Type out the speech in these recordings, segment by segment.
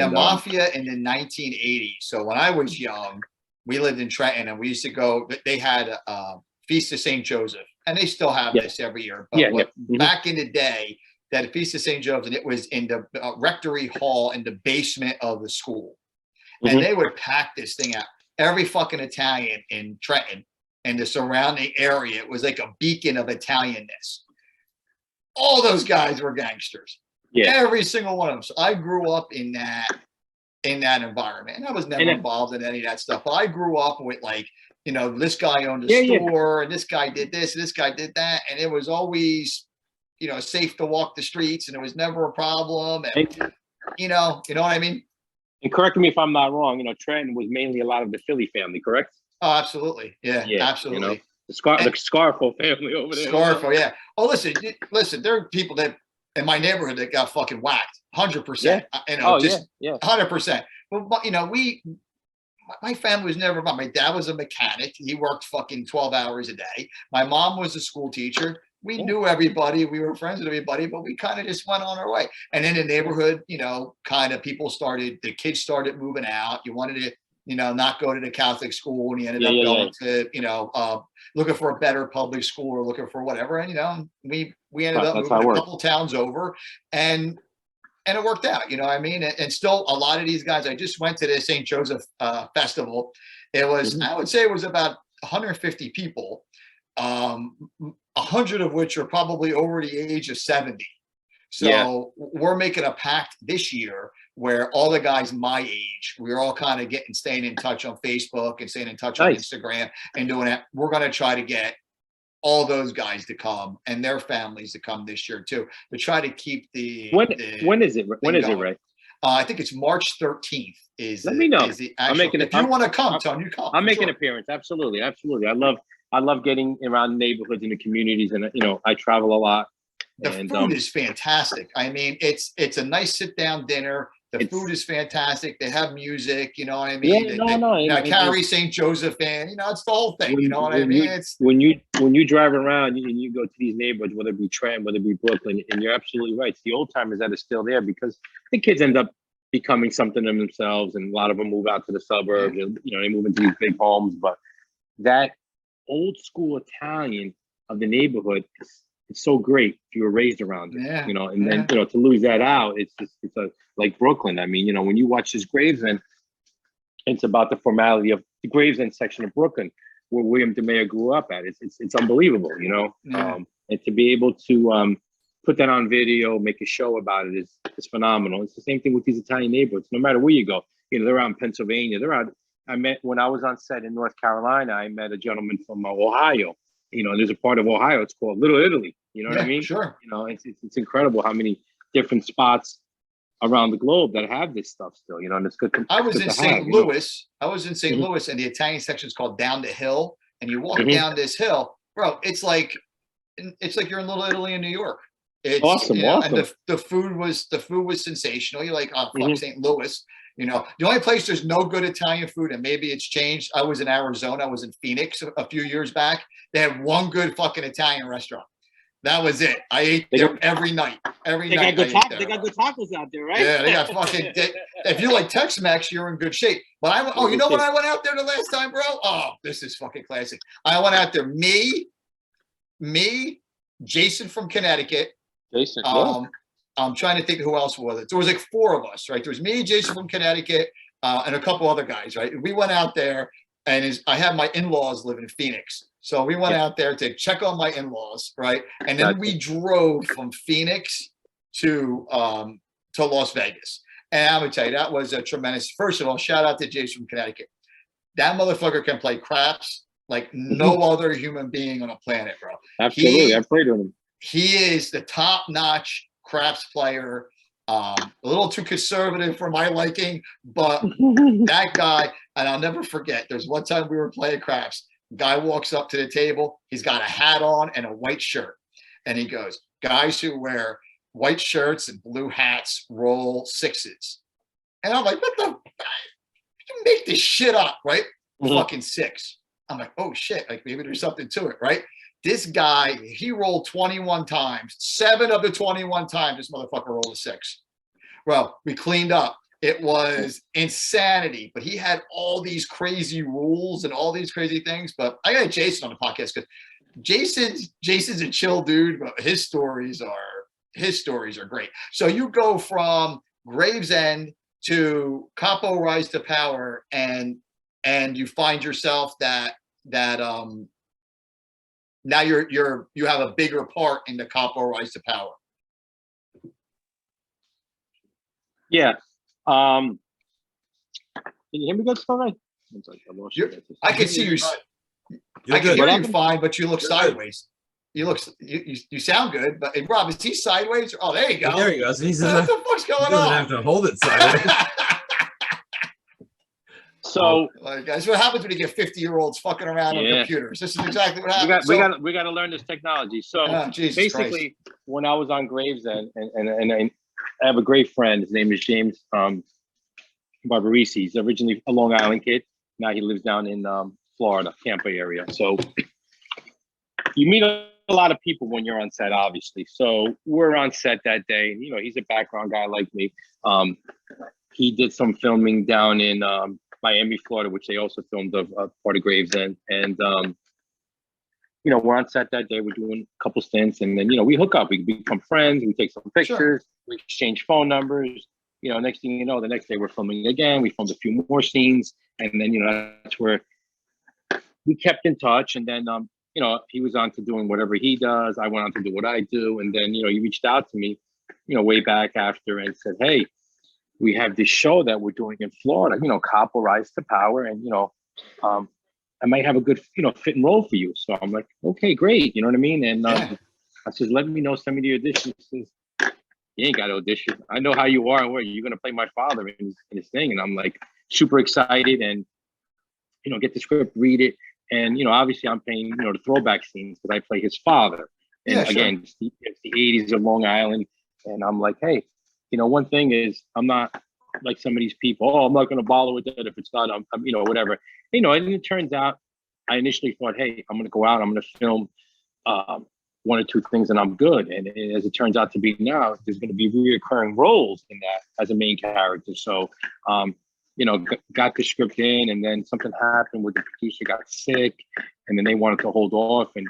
the And Mafia in the 1980s. So when I was young, we lived in Trenton, and we used to go. They had Feast of St. Joseph, and they still have this every year. But back in the day, that Feast of St. Joseph, and it was in the rectory hall in the basement of the school, and they would pack this thing out. Every fucking Italian in Trenton and the surrounding area, it was like a beacon of Italianness. All those guys were gangsters. Yeah. Every single one of them. So I grew up in that environment, and I was never involved in any of that stuff. But I grew up with, like, you know, this guy owned a store, and this guy did this, and this guy did that, and it was always, you know, safe to walk the streets, and it was never a problem. And you know what I mean? And correct me if I'm not wrong, you know, Trenton was mainly a lot of the Philly family, correct? Oh, absolutely. Yeah, absolutely. You know, the Scarfo family over there. Scarfo, yeah. Oh, listen, there are people that in my neighborhood that got fucking whacked, 100%. You know, 100%. But you know, my family was never about. My dad was a mechanic. He worked fucking 12 hours a day. My mom was a school teacher. We knew everybody. We were friends with everybody, but we kind of just went on our way. And in the neighborhood, you know, kind of the kids started moving out. You wanted to, you know, not go to the Catholic school, and you ended up going to, you know, looking for a better public school or looking for whatever. And, you know, we ended up moving a couple towns over, and it worked out, you know what I mean? And still a lot of these guys, I just went to the St. Joseph festival. It was, I would say it was about 150 people, 100 of which are probably over the age of 70. So we're making a pact this year where all the guys my age, we're all kind of staying in touch on Facebook and staying in touch on Instagram and doing that. We're going to try to get all those guys to come and their families to come this year too, to try to keep when is it? When is it, Ray? I think it's March 13th. Let me know. If you want to come, Tony, you come. I'll make an appearance. Absolutely. I love getting around neighborhoods and the communities, and you know, I travel a lot. The food is fantastic. I mean, it's a nice sit down dinner. The food is fantastic. They have music, you know what I mean? Carrie St. Joseph in, you know, it's the whole thing. You know what I mean? When you drive around and you go to these neighborhoods, whether it be Trenton, whether it be Brooklyn, and you're absolutely right. It's the old timers that are still there, because the kids end up becoming something of themselves, and a lot of them move out to the suburbs. And, you know, they move into these big homes. But that old school Italian of the neighborhood it's so great if you were raised around it, you know, and then, you know, to lose that out, it's like Brooklyn. I mean, you know, when you watch this Gravesend, it's about the formality of the Gravesend section of Brooklyn where William DeMeo grew up at. It's unbelievable, you know, and to be able to put that on video, make a show about it is phenomenal. It's the same thing with these Italian neighborhoods. No matter where you go, you know, they're out in Pennsylvania. When I was on set in North Carolina, I met a gentleman from Ohio. You know, there's a part of Ohio, it's called Little Italy. You know what I mean? Sure. You know, it's incredible how many different spots around the globe that have this stuff still, you know, and it's good. I was in St. Louis. I was in St. Louis, and the Italian section is called Down the Hill. And you walk down this hill, bro, it's like you're in Little Italy in New York. It's awesome. You know, and the food was sensational. You're like, oh, fuck, St. Louis. You know, the only place there's no good Italian food, and maybe it's changed. I was in Arizona. I was in Phoenix a few years back. They had one good fucking Italian restaurant. That was it. I ate there every night. They got good tacos out there, right? Yeah, they got fucking. If you like Tex-Mex, you're in good shape. But you know when I went out there the last time, bro? Oh, this is fucking classic. I went out there. Me, Jason from Connecticut. Jason. I'm trying to think who else was it. There was like four of us, right? There was me, Jason from Connecticut, and a couple other guys, right? We went out there, and I had my in-laws live in Phoenix. So we went out there to check on my in-laws, right? And then we drove from Phoenix to Las Vegas. And I'm gonna tell you, that was a tremendous. First of all, shout out to Jason from Connecticut. That motherfucker can play craps like no other human being on a planet, bro. Absolutely, I've played with him. He is the top-notch craps player. A little too conservative for my liking, but that guy, and I'll never forget. There's one time we were playing craps. Guy walks up to the table. He's got a hat on and a white shirt. And he goes, guys who wear white shirts and blue hats roll sixes. And I'm like, what the? You make this shit up, right? Fucking six. I'm like, oh shit. Like maybe there's something to it, right? This guy, he rolled 21 times. 7 of the 21 times, this motherfucker rolled a 6. Well, we cleaned up. It was insanity, but he had all these crazy rules and all these crazy things. But I got Jason on the podcast because Jason's a chill dude, but his stories are great. So you go from Gravesend to Capo Rise to Power, and you find yourself that now you have a bigger part in the Capo Rise to Power. Yeah. Can you hear me good, still right? I can see you. I can hear you fine, but you look sideways. You sound good, but hey, Rob, is he sideways? Oh, there you go. There he goes. What the fuck's going on? He doesn't have to hold it sideways. So, guys, what happens when you get 50-year-olds fucking around on computers? This is exactly what happens. We got to learn this technology. So basically, Christ. when I was on Gravesend, and I have a great friend. His name is James Barbarisi. He's originally a Long Island kid. Now he lives down in Florida, Tampa area. So you meet a lot of people when you're on set, obviously. So we're on set that day. And, he's a background guy like me. He did some filming down in Miami, Florida, which they also filmed a part of Gravesend. And, we're on set that day. We're doing a couple stints. And then, we hook up. We become friends. We take some pictures. Sure. We exchange phone numbers. Next thing you know, the next day we're filming again. We filmed a few more scenes. And then, that's where we kept in touch. And then, he was on to doing whatever he does. I went on to do what I do. And then, he reached out to me, way back after and said, hey, we have this show that we're doing in Florida, Capo Rise to Power. And, I might have a good, fit and role for you. So I'm like, okay, great. You know what I mean? And I says, let me know, send me the audition. He says, you ain't got to audition. I know how you are. Where you're going to play my father in his thing. And I'm like super excited and, get the script, read it. And, obviously I'm playing, the throwback scenes because I play his father. And again, it's the 80s of Long Island. And I'm like, hey, one thing is I'm not like some of these people. Oh, I'm not going to bother with that if it's not, I'm whatever. And it turns out I initially thought, hey, I'm going to go out, I'm going to film one or two things and I'm good. And as it turns out to be now, there's going to be reoccurring roles in that as a main character. So, got the script in and then something happened where the producer got sick and then they wanted to hold off. And,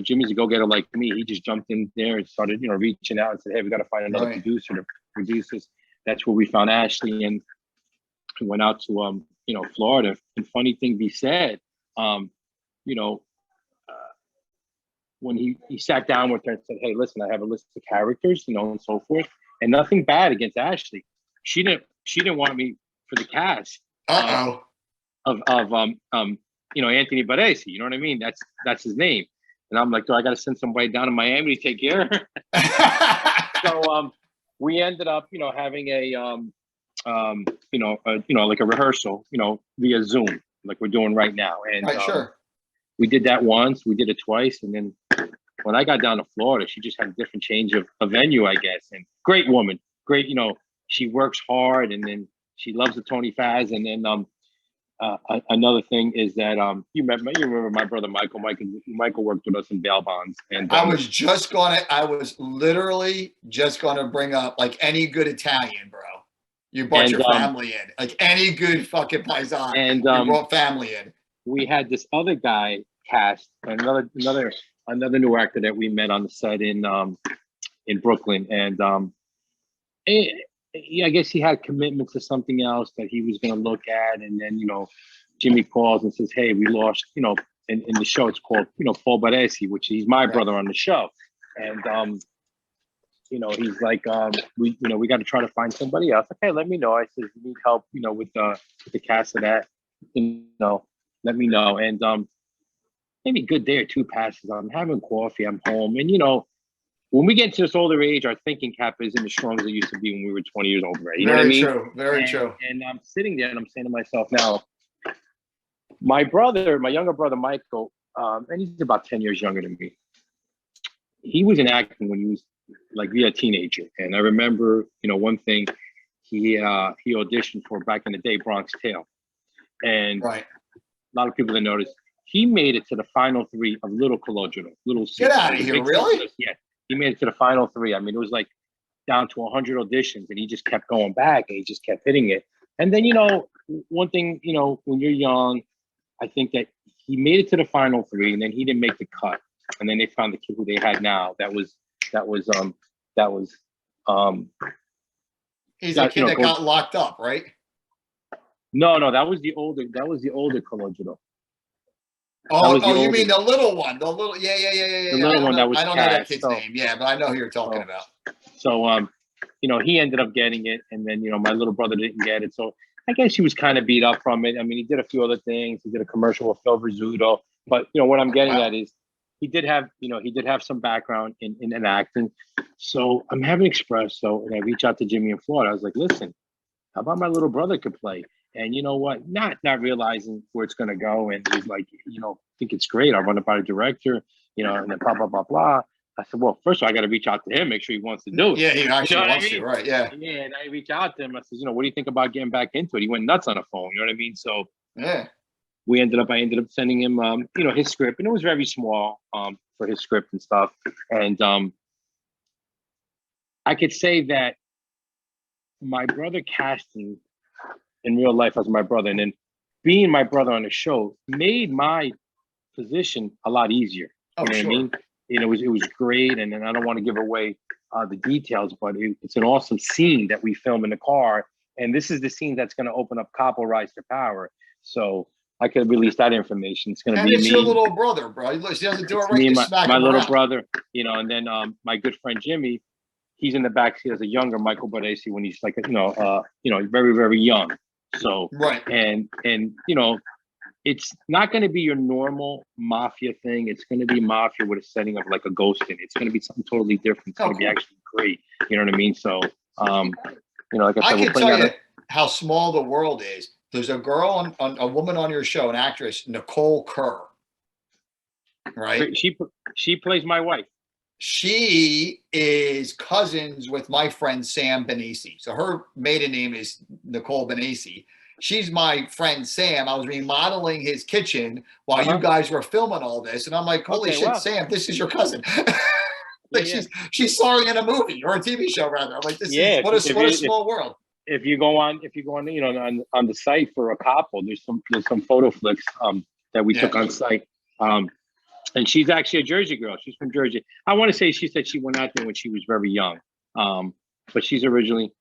Jimmy's a go-getter like me. He just jumped in there and started, reaching out and said, hey, we got to find another producer to produce this. That's where we found Ashley and we went out to, Florida. And funny thing be said, when he sat down with her and said, hey, listen, I have a list of characters, and so forth. And nothing bad against Ashley. She didn't want me for the cast of Anthony Baresi. You know what I mean? That's his name. And I'm like, do I got to send somebody down to Miami to take care of her? So we ended up, having like a rehearsal, via Zoom, like we're doing right now. And we did that once, we did it twice. And then when I got down to Florida, she just had a different change of venue, I guess. And great woman, great, she works hard and then she loves the Tony Fazz. And then another thing is that you remember my brother Michael. Michael worked with us in bail bonds. And I was literally just gonna bring up, like any good Italian, bro. You brought your family in, like any good fucking paisan. And you brought family in. We had this other guy cast, another new actor that we met on the set in Brooklyn, and I guess he had commitments to something else that he was going to look at, and then Jimmy calls and says, "Hey, we lost." In the show, it's called Paul Baresi, which he's my brother on the show, and he's like, we got to try to find somebody else. Okay, let me know. I said, you need help, with the cast of that, let me know. And maybe a good day or two passes. I'm having coffee. I'm home, and when we get to this older age, our thinking cap isn't as strong as it used to be when we were 20 years old, right? You know what I mean? True. Very true. And I'm sitting there and I'm saying to myself, now, my younger brother, Michael, and he's about 10 years younger than me. He was in acting when he was like a teenager. And I remember, one thing he auditioned for back in the day, Bronx Tale. And a lot of people that noticed, he made it to the final 3 of Little Colodro. Get out of here, really? Yeah. He made it to the final 3. I mean, it was like down to 100 auditions, and he just kept going back, and he just kept hitting it. And then, one thing, when you're young, I think that he made it to the final 3, and then he didn't make the cut. And then they found the kid who they had now. He's the kid that got locked up, right? No, that was the older Colangelo. Oh, you mean the little one? The little, yeah. The little one that was I don't know that kid's name. Yeah, but I know who you're talking about. So, he ended up getting it, and then my little brother didn't get it. So I guess he was kind of beat up from it. I mean, he did a few other things. He did a commercial with Phil Rizzuto, but what I'm getting at is he did have some background in acting. So I'm having Espresso, and I reach out to Jimmy in Florida. I was like, listen, how about my little brother could play? And you know what? Not realizing where it's going to go. And he's like, I think it's great. I'll run it by the director, and then blah, blah, blah, blah. I said, well, first of all, I got to reach out to him, make sure he wants to do it. Yeah, he actually wants to, right? Yeah. Yeah, and I reach out to him. I said, what do you think about getting back into it? He went nuts on the phone. You know what I mean? So yeah, I ended up sending him, his script, and it was very small for his script and stuff. And I could say that my brother casting in real life as my brother, and then being my brother on the show made my position a lot easier. Oh, sure. What I mean? It was great, and I don't want to give away the details, but it's an awesome scene that we film in the car, and this is the scene that's going to open up Capo Rise to Power. So I could release that information. It's going to be it's your little brother, bro. He doesn't do it right. Me and my little brother, and then my good friend Jimmy, he's in the backseat as a younger Michael Baresi when he's like very, very young. So right, and it's not going to be your normal mafia thing. It's going to be mafia with a setting of like a ghost in it. It's going to be something totally different. It's going to be actually great. You know what I mean? So, like I said, I can tell you how small the world is. There's a girl a woman on your show, an actress, Nicole Kerr. Right? She plays my wife. She is cousins with my friend Sam Benesi. So her maiden name is Nicole Benesi. She's my friend Sam. I was remodeling his kitchen while you guys were filming all this, and I'm like, "Holy shit, wow. Sam! This is your cousin." She's starring in a movie or a TV show, rather. I'm like, this is what a small world. If you go on, on the site for a Capo, there's some photo flicks that we took on site. And she's actually a Jersey girl. She's from Jersey. I want to say she said she went out there when she was very young, but she's originally.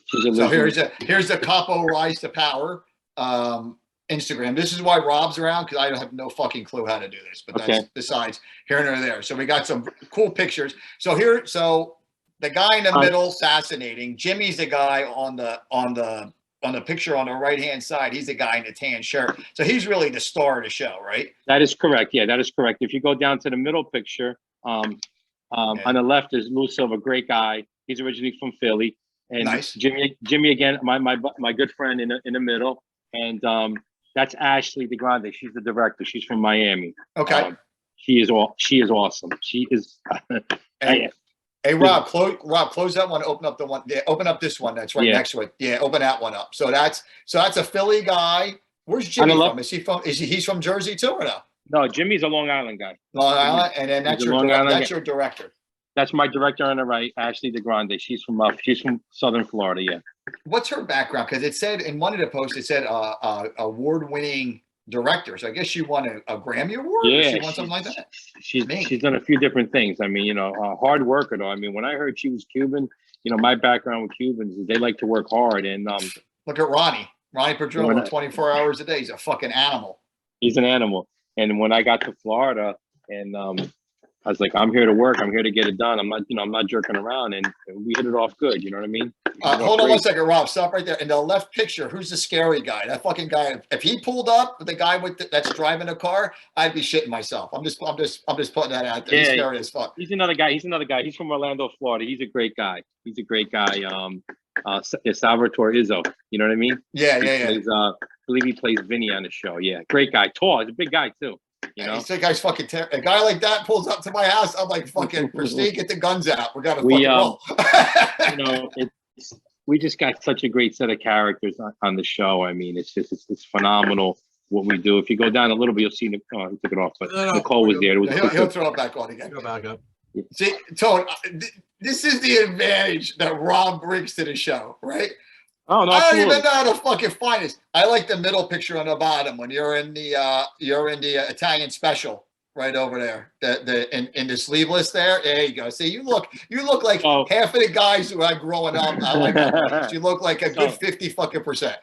So here's the Capo Rise to Power Instagram. This is why Rob's around, because I have no fucking clue how to do this. But that's besides here and there. So we got some cool pictures. So the guy in the middle assassinating. Jimmy's the guy on the picture on the right hand side. He's the guy in the tan shirt. So he's really the star of the show, right? That is correct. Yeah, that is correct. If you go down to the middle picture, on the left is Lou Silva, great guy. He's originally from Philly. And nice. Jimmy again, my good friend in the middle, and that's Ashley DeGrande. She's the director. She's from Miami. Okay. She is awesome. She is. Hey Rob, close that one. Open up the one. Yeah, open up this one that's right next to it. Yeah, open that one up. So that's a Philly guy. Where's Jimmy from? Is he from? He's from Jersey too, or no? No, Jimmy's a Long Island guy. Long Island, and then that's your director. That's my director on the right, Ashley DeGrande. She's from Southern Florida. Yeah. What's her background? Because it said in one of the posts, it said award-winning director. So I guess she won a Grammy award. Yeah, or she won something like that. She's done a few different things. I mean, hard worker though. I mean, when I heard she was Cuban, my background with Cubans is they like to work hard. And look at Ronnie Padron, 24 hours a day. He's a fucking animal. He's an animal. And when I got to Florida, and I was like, I'm here to work. I'm here to get it done. I'm not jerking around, and we hit it off good. You know what I mean? Hold on one second, Rob. Stop right there. In the left picture, who's the scary guy? That fucking guy. If he pulled up, the guy that's driving a car, I'd be shitting myself. I'm just putting that out there. He's scary as fuck. He's another guy. He's from Orlando, Florida. He's a great guy. Salvatore Izzo. You know what I mean? Yeah. I believe he plays Vinny on the show. Yeah, great guy. Tall. He's a big guy too. That guy's fucking terrible. A guy like that pulls up to my house. I'm like, fucking Prestige, get the guns out. We got to fucking roll. We just got such a great set of characters on the show. I mean, it's phenomenal what we do. If you go down a little bit, you'll see. He took it off, but Nicole was there. He'll throw it back on again. Go back up. See, Tone, this is the advantage that Rob brings to the show, right? Oh, no, I don't absolutely. even know how to fucking find this. I like the middle picture on the bottom when you're in the Italian special right over there. In the sleeveless there. There you go. See, you look like half of the guys who I growing up. I like. You look like a good 50 fucking %.